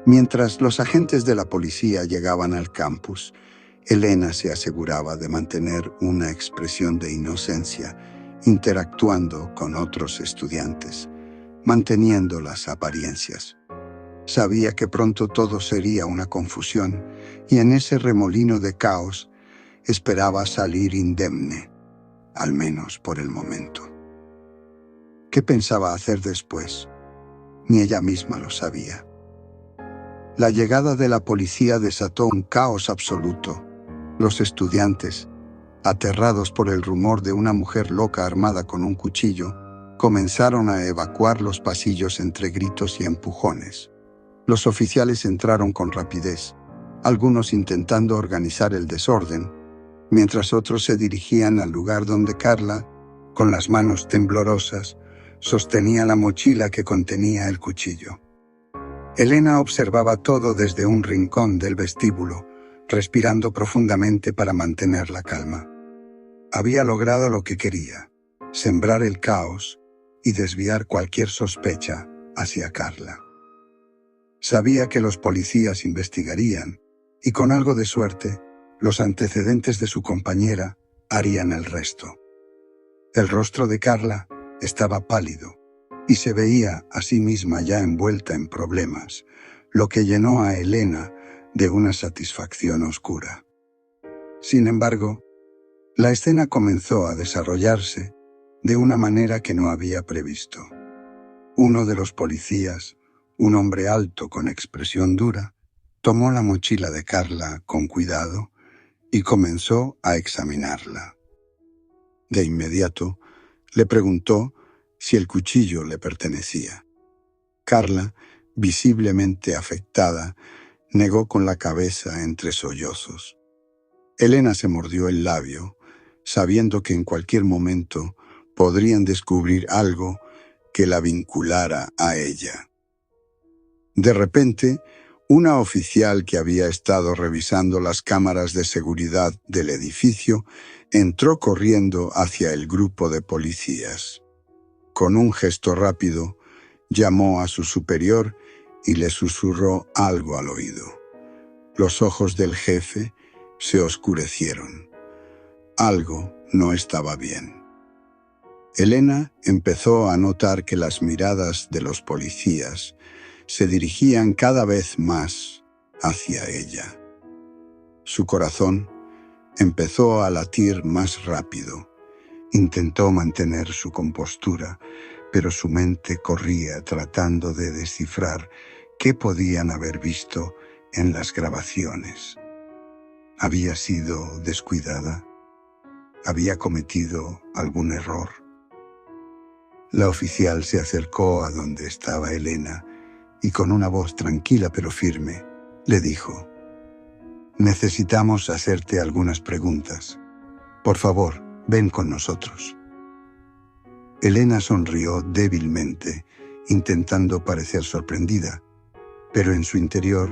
Mientras los agentes de la policía llegaban al campus, Elena se aseguraba de mantener una expresión de inocencia, interactuando con otros estudiantes, manteniendo las apariencias. Sabía que pronto todo sería una confusión, y en ese remolino de caos esperaba salir indemne, al menos por el momento. ¿Qué pensaba hacer después? Ni ella misma lo sabía. La llegada de la policía desató un caos absoluto. Los estudiantes, aterrados por el rumor de una mujer loca armada con un cuchillo, comenzaron a evacuar los pasillos entre gritos y empujones. Los oficiales entraron con rapidez, algunos intentando organizar el desorden, mientras otros se dirigían al lugar donde Carla, con las manos temblorosas, sostenía la mochila que contenía el cuchillo. Elena observaba todo desde un rincón del vestíbulo, respirando profundamente para mantener la calma. Había logrado lo que quería, sembrar el caos y desviar cualquier sospecha hacia Carla. Sabía que los policías investigarían, y con algo de suerte, los antecedentes de su compañera harían el resto. El rostro de Carla estaba pálido, y se veía a sí misma ya envuelta en problemas, lo que llenó a Elena de una satisfacción oscura. Sin embargo, la escena comenzó a desarrollarse de una manera que no había previsto. Uno de los policías, un hombre alto con expresión dura, tomó la mochila de Carla con cuidado y comenzó a examinarla. De inmediato, le preguntó si el cuchillo le pertenecía. Carla, visiblemente afectada, negó con la cabeza entre sollozos. Elena se mordió el labio, sabiendo que en cualquier momento podrían descubrir algo que la vinculara a ella. De repente, una oficial que había estado revisando las cámaras de seguridad del edificio entró corriendo hacia el grupo de policías. Con un gesto rápido, llamó a su superior y le susurró algo al oído. Los ojos del jefe se oscurecieron. Algo no estaba bien. Elena empezó a notar que las miradas de los policías se dirigían cada vez más hacia ella. Su corazón empezó a latir más rápido. Intentó mantener su compostura, pero su mente corría tratando de descifrar qué podían haber visto en las grabaciones. ¿Había sido descuidada? ¿Había cometido algún error? La oficial se acercó a donde estaba Elena y con una voz tranquila pero firme le dijo: «Necesitamos hacerte algunas preguntas. Por favor, ven con nosotros». Elena sonrió débilmente, intentando parecer sorprendida, pero en su interior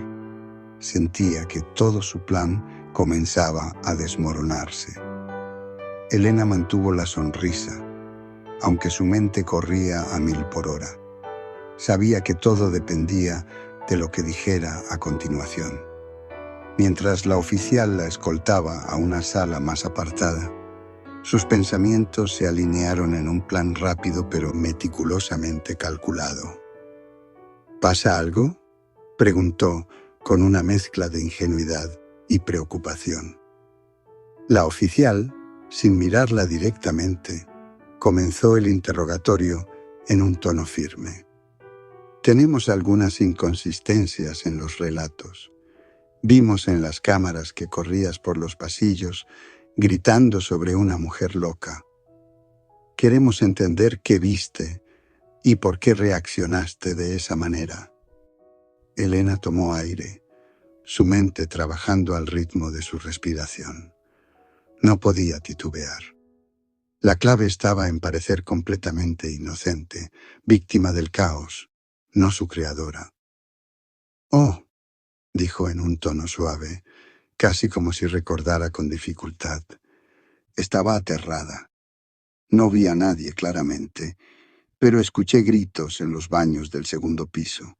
sentía que todo su plan comenzaba a desmoronarse. Elena mantuvo la sonrisa, aunque su mente corría a 1000 por hora. Sabía que todo dependía de lo que dijera a continuación. Mientras la oficial la escoltaba a una sala más apartada, sus pensamientos se alinearon en un plan rápido pero meticulosamente calculado. ¿Pasa algo?, preguntó con una mezcla de ingenuidad y preocupación. La oficial, sin mirarla directamente, comenzó el interrogatorio en un tono firme. Tenemos algunas inconsistencias en los relatos. Vimos en las cámaras que corrías por los pasillos gritando sobre una mujer loca. Queremos entender qué viste y por qué reaccionaste de esa manera. Elena tomó aire, su mente trabajando al ritmo de su respiración. No podía titubear. La clave estaba en parecer completamente inocente, víctima del caos, no su creadora. «Oh», dijo en un tono suave, casi como si recordara con dificultad. Estaba aterrada. No vi a nadie claramente, pero escuché gritos en los baños del segundo piso.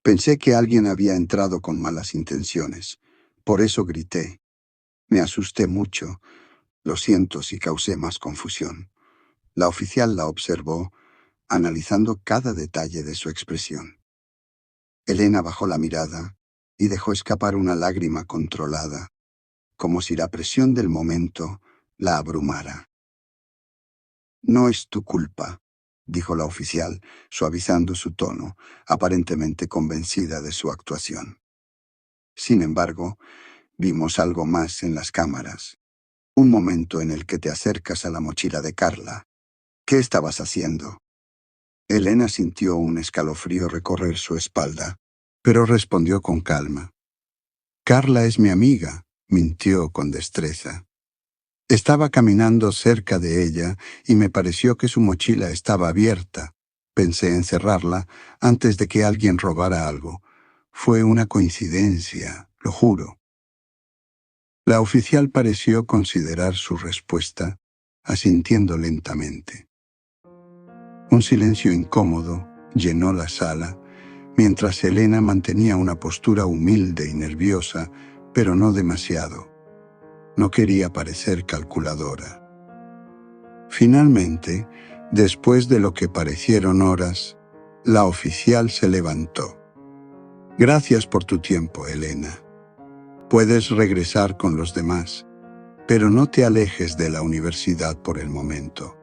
Pensé que alguien había entrado con malas intenciones. Por eso grité. Me asusté mucho. Lo siento si causé más confusión. La oficial la observó, analizando cada detalle de su expresión. Elena bajó la mirada y dejó escapar una lágrima controlada, como si la presión del momento la abrumara. No es tu culpa, dijo la oficial, suavizando su tono, aparentemente convencida de su actuación. Sin embargo, vimos algo más en las cámaras. Un momento en el que te acercas a la mochila de Carla. ¿Qué estabas haciendo? Elena sintió un escalofrío recorrer su espalda, pero respondió con calma. Carla es mi amiga, mintió con destreza. Estaba caminando cerca de ella y me pareció que su mochila estaba abierta. Pensé en cerrarla antes de que alguien robara algo. Fue una coincidencia, lo juro. La oficial pareció considerar su respuesta, asintiendo lentamente. Un silencio incómodo llenó la sala, mientras Elena mantenía una postura humilde y nerviosa, pero no demasiado. No quería parecer calculadora. Finalmente, después de lo que parecieron horas, la oficial se levantó. Gracias por tu tiempo, Elena. Puedes regresar con los demás, pero no te alejes de la universidad por el momento.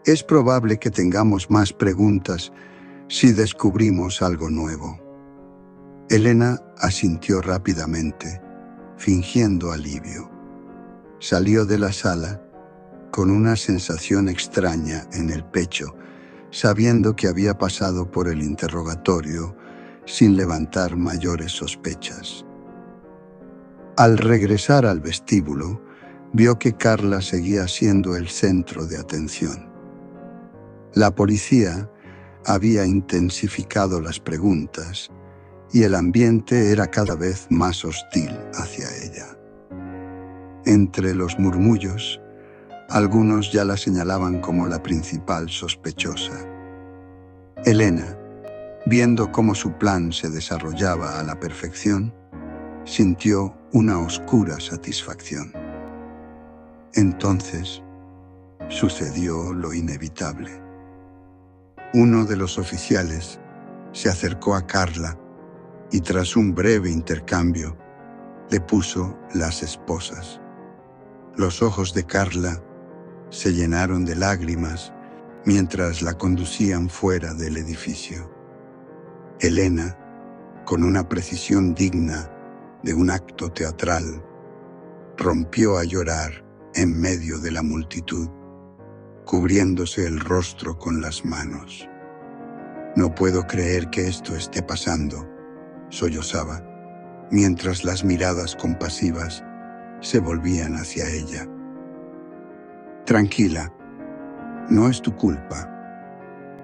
Es probable que tengamos más preguntas si descubrimos algo nuevo. Elena asintió rápidamente, fingiendo alivio. Salió de la sala con una sensación extraña en el pecho, sabiendo que había pasado por el interrogatorio sin levantar mayores sospechas. Al regresar al vestíbulo, vio que Carla seguía siendo el centro de atención. La policía había intensificado las preguntas y el ambiente era cada vez más hostil hacia ella. Entre los murmullos, algunos ya la señalaban como la principal sospechosa. Elena, viendo cómo su plan se desarrollaba a la perfección, sintió una oscura satisfacción. Entonces, sucedió lo inevitable. Uno de los oficiales se acercó a Carla y tras un breve intercambio, le puso las esposas. Los ojos de Carla se llenaron de lágrimas mientras la conducían fuera del edificio. Elena, con una precisión digna de un acto teatral, rompió a llorar en medio de la multitud, cubriéndose el rostro con las manos. No puedo creer que esto esté pasando, sollozaba, mientras las miradas compasivas se volvían hacia ella. Tranquila, no es tu culpa,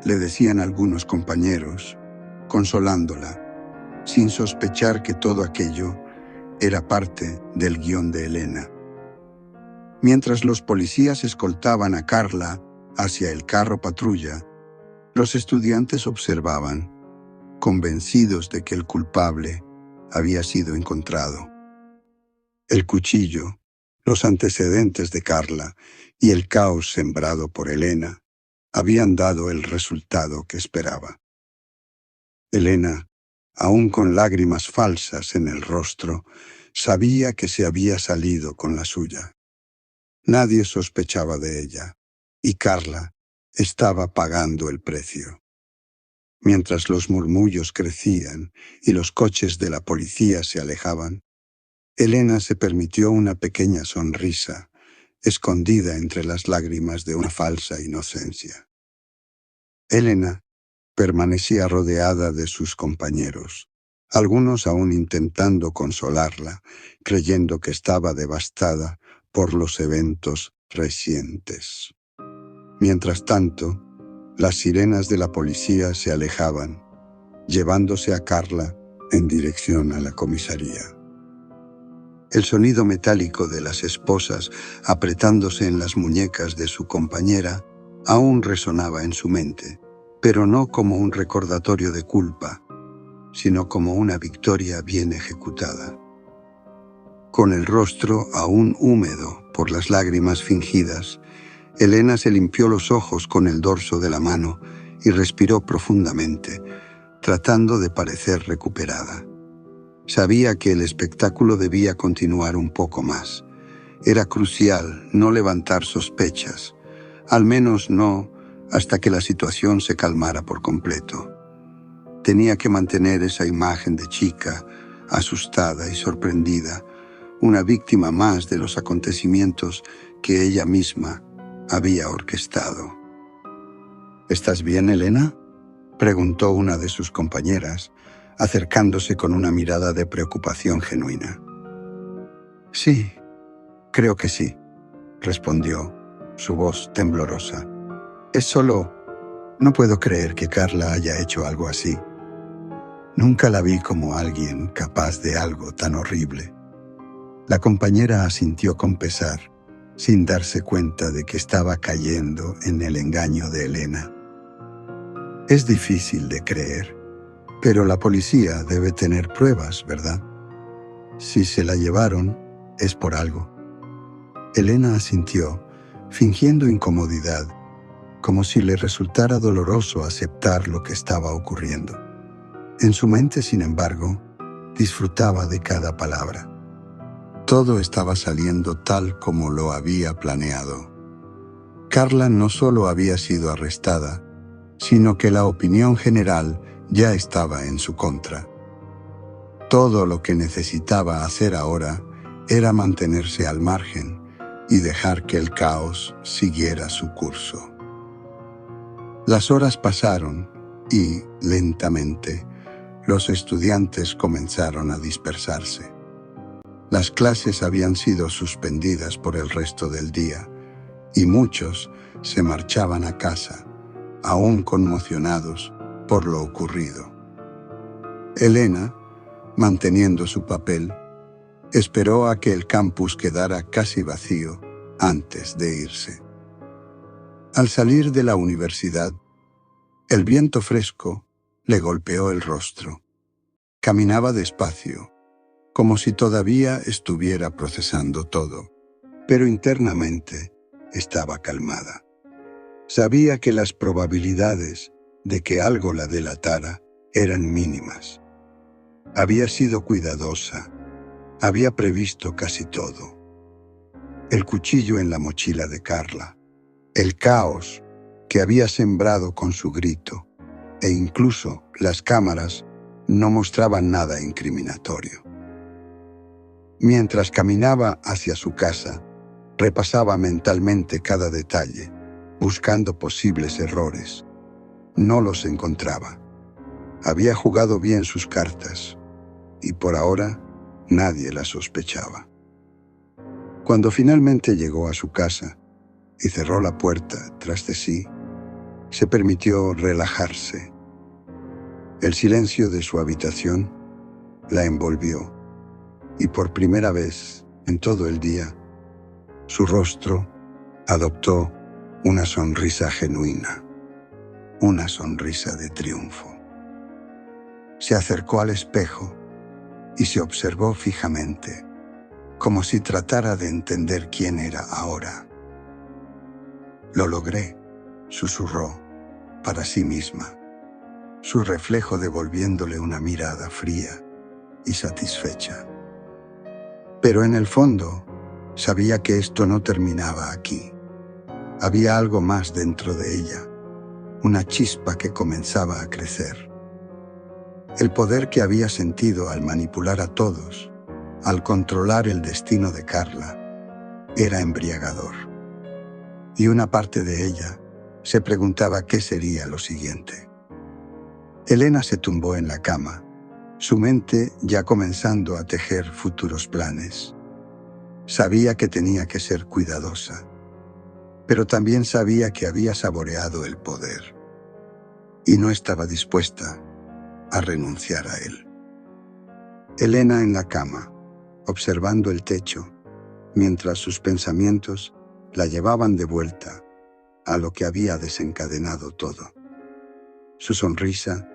le decían algunos compañeros, consolándola, sin sospechar que todo aquello era parte del guión de Elena. Mientras los policías escoltaban a Carla hacia el carro patrulla, los estudiantes observaban, convencidos de que el culpable había sido encontrado. El cuchillo, los antecedentes de Carla y el caos sembrado por Elena habían dado el resultado que esperaba. Elena, aún con lágrimas falsas en el rostro, sabía que se había salido con la suya. Nadie sospechaba de ella, y Carla estaba pagando el precio. Mientras los murmullos crecían y los coches de la policía se alejaban, Elena se permitió una pequeña sonrisa, escondida entre las lágrimas de una falsa inocencia. Elena permanecía rodeada de sus compañeros, algunos aún intentando consolarla, creyendo que estaba devastada por los eventos recientes. Mientras tanto, las sirenas de la policía se alejaban, llevándose a Carla en dirección a la comisaría. El sonido metálico de las esposas apretándose en las muñecas de su compañera aún resonaba en su mente, pero no como un recordatorio de culpa, sino como una victoria bien ejecutada. Con el rostro aún húmedo por las lágrimas fingidas, Elena se limpió los ojos con el dorso de la mano y respiró profundamente, tratando de parecer recuperada. Sabía que el espectáculo debía continuar un poco más. Era crucial no levantar sospechas, al menos no hasta que la situación se calmara por completo. Tenía que mantener esa imagen de chica, asustada y sorprendida, una víctima más de los acontecimientos que ella misma había orquestado. ¿Estás bien, Elena?, preguntó una de sus compañeras, acercándose con una mirada de preocupación genuina. Sí, creo que sí, respondió, su voz temblorosa. Es solo... No puedo creer que Carla haya hecho algo así. Nunca la vi como alguien capaz de algo tan horrible. La compañera asintió con pesar, sin darse cuenta de que estaba cayendo en el engaño de Elena. Es difícil de creer, pero la policía debe tener pruebas, ¿verdad? Si se la llevaron, es por algo. Elena asintió, fingiendo incomodidad, como si le resultara doloroso aceptar lo que estaba ocurriendo. En su mente, sin embargo, disfrutaba de cada palabra. Todo estaba saliendo tal como lo había planeado. Carla no solo había sido arrestada, sino que la opinión general ya estaba en su contra. Todo lo que necesitaba hacer ahora era mantenerse al margen y dejar que el caos siguiera su curso. Las horas pasaron y, lentamente, los estudiantes comenzaron a dispersarse. Las clases habían sido suspendidas por el resto del día y muchos se marchaban a casa, aún conmocionados por lo ocurrido. Elena, manteniendo su papel, esperó a que el campus quedara casi vacío antes de irse. Al salir de la universidad, el viento fresco le golpeó el rostro. Caminaba despacio, como si todavía estuviera procesando todo, pero internamente estaba calmada. Sabía que las probabilidades de que algo la delatara eran mínimas. Había sido cuidadosa, había previsto casi todo. El cuchillo en la mochila de Carla, el caos que había sembrado con su grito, e incluso las cámaras no mostraban nada incriminatorio. Mientras caminaba hacia su casa, repasaba mentalmente cada detalle, buscando posibles errores. No los encontraba. Había jugado bien sus cartas, y por ahora nadie la sospechaba. Cuando finalmente llegó a su casa y cerró la puerta tras de sí, se permitió relajarse. El silencio de su habitación la envolvió, y por primera vez en todo el día, su rostro adoptó una sonrisa genuina, una sonrisa de triunfo. Se acercó al espejo y se observó fijamente, como si tratara de entender quién era ahora. «Lo logré», susurró para sí misma, su reflejo devolviéndole una mirada fría y satisfecha. Pero en el fondo, sabía que esto no terminaba aquí. Había algo más dentro de ella, una chispa que comenzaba a crecer. El poder que había sentido al manipular a todos, al controlar el destino de Carla, era embriagador. Y una parte de ella se preguntaba qué sería lo siguiente. Elena se tumbó en la cama, su mente ya comenzando a tejer futuros planes. Sabía que tenía que ser cuidadosa, pero también sabía que había saboreado el poder y no estaba dispuesta a renunciar a él. Elena en la cama, observando el techo, mientras sus pensamientos la llevaban de vuelta a lo que había desencadenado todo. Su sonrisa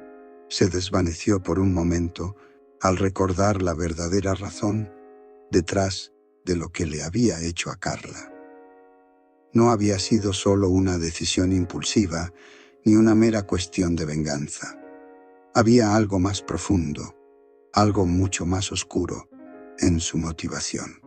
se desvaneció por un momento al recordar la verdadera razón detrás de lo que le había hecho a Carla. No había sido solo una decisión impulsiva ni una mera cuestión de venganza. Había algo más profundo, algo mucho más oscuro en su motivación.